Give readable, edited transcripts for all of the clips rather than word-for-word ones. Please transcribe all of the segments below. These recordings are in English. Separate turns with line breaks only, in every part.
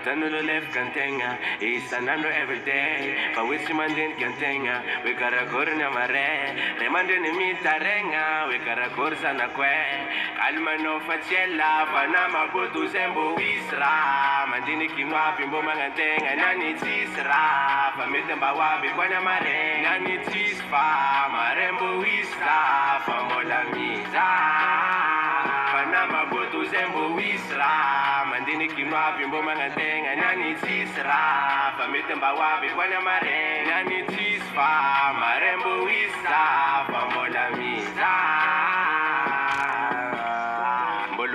Atanulo left cantenga, isanando every day. But which man didn't cantenga, we got a corna mare. Remando ni mitarenga, we got a corsa na que. Calma no facella, panama botu sembo wisra. Mandini kimwa pimbo mangantenga, nani tisra. Famete mbawabi kwa mare, nani tisfa. Marembo wisra, famola miza. Panama botu sembo wisra. Mandini kimwa pimbo mangantenga, nani tisra. Famete mbawabi kwa mare, nani tisfa. Marembo wisra, famola miza.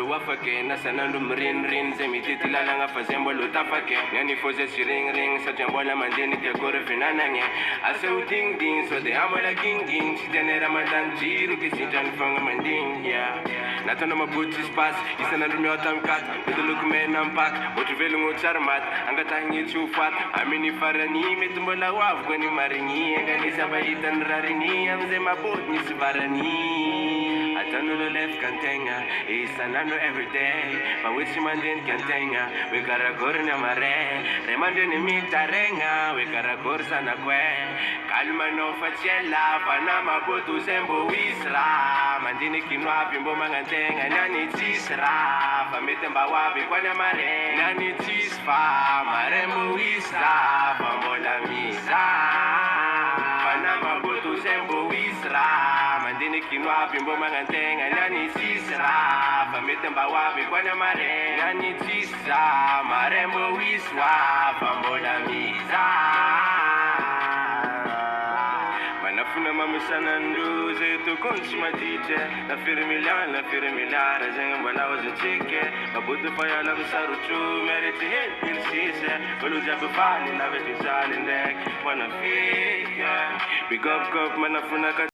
Wafake na sanandu mrin zemititi la langa fazembo lutafake nyani foze ring sa jambola mandeni te gore finananye ase uding ding so de amola ging sitene ramadan jiru ke sitan fanga manding ya natana mabuti spas isanandu myotam kat biduluk menam pak motivelu ngocharmat angata ngi chufat amini farani metumbola waf kwani maringi ngani sabaitan rarini amze mabut ni sibarani Atanulo left cantenga, isanando every day. But which man didn't cantenga, we got a corna mare. Remando ni mitarenga, we got a corsa na que. Calma no facella, panama botu sembo wisra. Mandini kinwa pimbo mangantenga, nani tisra. Famete mbawabi kwa mare, nani tisfa. Marembo wisra, famola misa. Panama botu sembo wisra. Mandini kinwa pimbo mangantenga nani sisra famete mbawabi kwa mare nani tisa marembo wiswa fambola miza manafuna mamusana nduze to konshima tije la firmilana zenga mbala wazinchike babudu faya la msaruchu meriti hil sise boluja bufani na vetizali ndek wanafika big up manafuna